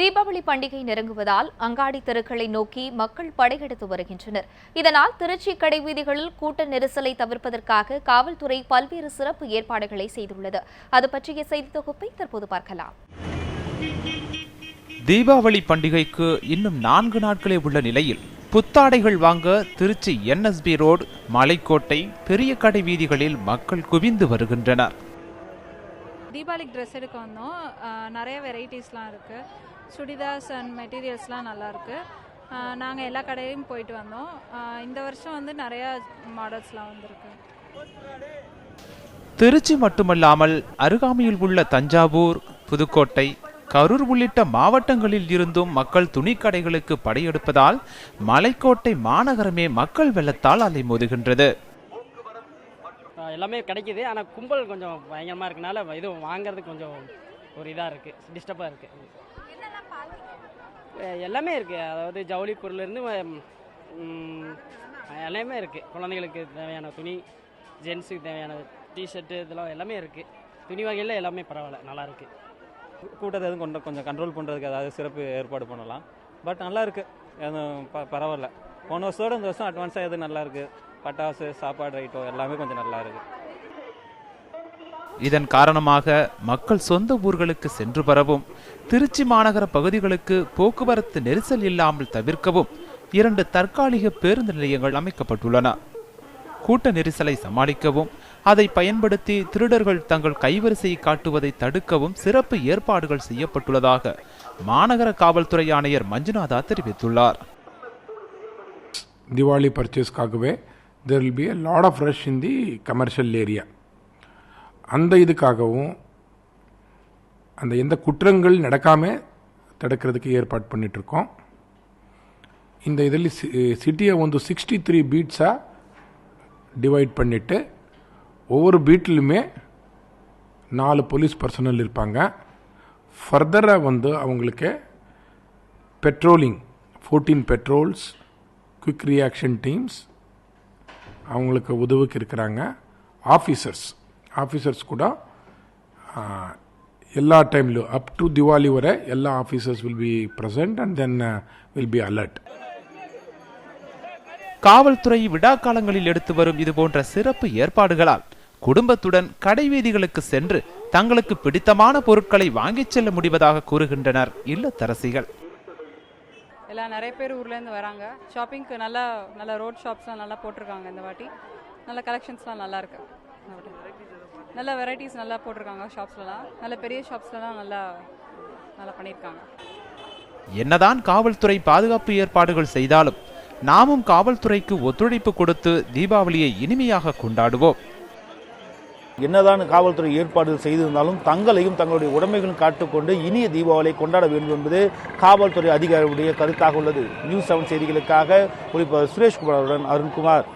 தீபாவளி பண்டிகை நெருங்குவதால் அங்காடி தெருக்களை நோக்கி மக்கள் படையெடுத்து வருகின்றனர். இதனால் திருச்சி கடைவீதிகளில் கூட்ட நெரிசலை தவிர்ப்பதற்காக காவல்துறை பல்வேறு சிறப்பு ஏற்பாடுகளை செய்துள்ளது. அது பற்றிய செய்தி தொகுப்பை தற்போது பார்க்கலாம். தீபாவளி பண்டிகைக்கு இன்னும் 4 நாட்களே உள்ள நிலையில் புத்தாடைகள் வாங்க திருச்சி NSB ரோடு, மலைக்கோட்டை, பெரிய கடை வீதிகளில் மக்கள் குவிந்து வருகின்றனர். தீபாவளிக்கு ட்ரெஸ் எடுக்க வந்தோம். நிறைய வெரைட்டிஸ்லாம் இருக்குது. சுடிதார்ஸ் அண்ட் மெட்டீரியல்ஸ்லாம் நல்லாயிருக்கு. நாங்கள் எல்லா கடையிலையும் போயிட்டு வந்தோம். இந்த வருஷம் நிறையா மாடல்ஸ்லாம் வந்திருக்கு. திருச்சி மட்டுமல்லாமல் அருகாமையில் உள்ள தஞ்சாவூர், புதுக்கோட்டை, கரூர் உள்ளிட்ட மாவட்டங்களில் இருந்தும் மக்கள் துணிக்கடைகளுக்கு படையெடுப்பதால் மலைக்கோட்டை மாநகரமே மக்கள் வெள்ளத்தால் அலைமோதுகின்றது. எல்லாமே கிடைக்கிது. ஆனால் கும்பல் கொஞ்சம் பயங்கரமாக இருக்கனால இதுவும் வாங்கிறதுக்கு கொஞ்சம் ஒரு இதாக இருக்குது, டிஸ்டர்பாக இருக்குது. எல்லாமே இருக்குது. அதாவது ஜவுளி பொருள்லேருந்து எல்லாமே இருக்குது. குழந்தைகளுக்கு தேவையான துணி, ஜென்ஸுக்கு தேவையான டிஷர்ட்டு, இதெல்லாம் எல்லாமே இருக்குது. துணி வகையில் எல்லாமே பரவாயில்ல, நல்லாயிருக்கு. கூட்டத்தை எதுவும் கொஞ்சம் கண்ட்ரோல் பண்ணுறதுக்கு ஏதாவது சிறப்பு ஏற்பாடு பண்ணலாம். பட் நல்லா இருக்குது, பரவாயில்ல. போன வருஷத்தோடு இந்த வருஷம் அட்வான்ஸாக எது நல்லா இருக்குது. பட்டாசு, சாப்பாடு ஐட்டம் எல்லாமே கொஞ்சம் நல்லா இருக்குது. இதன் காரணமாக மக்கள் சொந்த ஊர்களுக்கு சென்று வரவும், திருச்சி மாநகர பகுதிகளுக்கு போக்குவரத்து நெரிசல் இல்லாமல் தவிர்க்கவும் 2 தற்காலிக பேருந்து நிலையங்கள் அமைக்கப்பட்டுள்ளன. கூட்ட நெரிசலை சமாளிக்கவும், அதை பயன்படுத்தி திருடர்கள் தங்கள் கைவரிசையை காட்டுவதை தடுக்கவும் சிறப்பு ஏற்பாடுகள் செய்யப்பட்டுள்ளதாக மாநகர காவல்துறை ஆணையர் மஞ்சுநாதா தெரிவித்துள்ளார். Diwali purchaseக்காகவே there will be a lot of rush in the commercial area. அந்த இதுக்காகவும் அந்த எந்த குற்றங்கள் நடக்காமல் தடுக்கிறதுக்கு ஏற்பாடு பண்ணிகிட்ருக்கோம். இந்த இதில் சிட்டியை 63 பீட்ஸாக டிவைட் பண்ணிவிட்டு ஒவ்வொரு பீட்லையுமே 4 போலீஸ் பர்சனல் இருப்பாங்க. ஃபர்தராக அவங்களுக்கு patrolling 14 petrols, quick reaction teams அவங்களுக்கு உதவிக்கு இருக்கிறாங்க. ஆஃபீஸர்ஸ் கூட எல்லா டைம்லையும் அப் டு திவாலி வரை எல்லா officers will be present and then will be alert. காவல்துறை விழாக்காலங்களில் எடுத்து வரும் இதுபோன்ற சிறப்பு ஏற்பாடுகளால் குடும்பத்துடன் கடைவீதிகளுக்கு சென்று தங்களுக்கு பிடித்தமான பொருட்களை வாங்கிச் செல்ல முடிவதாக கூறுகின்றனர் இல்லத்தரசிகள். நிறைய பேர் ஊர்லேருந்து வராங்க. ஷாப்பிங்க்கு நல்ல ரோட் ஷாப்ஸ்லாம் நல்லா போட்டிருக்காங்க. இந்த வாட்டி நல்ல கலெக்ஷன்ஸ்லாம் நல்லா இருக்கு. நல்ல வெரைட்டிஸ் நல்லா போட்டிருக்காங்க. ஷாப்ஸ்லாம் நல்ல பெரிய ஷாப்ஸ்லாம் நல்லா பண்ணியிருக்காங்க. என்னதான் காவல்துறை பாதுகாப்பு ஏற்பாடுகள் செய்தாலும் நாமும் காவல்துறைக்கு ஒத்துழைப்பு கொடுத்து தீபாவளியை இனிமையாக கொண்டாடுவோம். என்னதான் காவல்துறை ஏற்பாடுகள் செய்திருந்தாலும் தங்களையும் தங்களுடைய உடைமைகளும் காட்டுக்கொண்டு இனிய தீபாவளியை கொண்டாட வேண்டும் என்பது காவல்துறை அதிகாரிகளுடைய கருத்தாக உள்ளது. நியூஸ் 7 செய்திகளுக்காக சுரேஷ்குமாருடன் அருண்குமார்.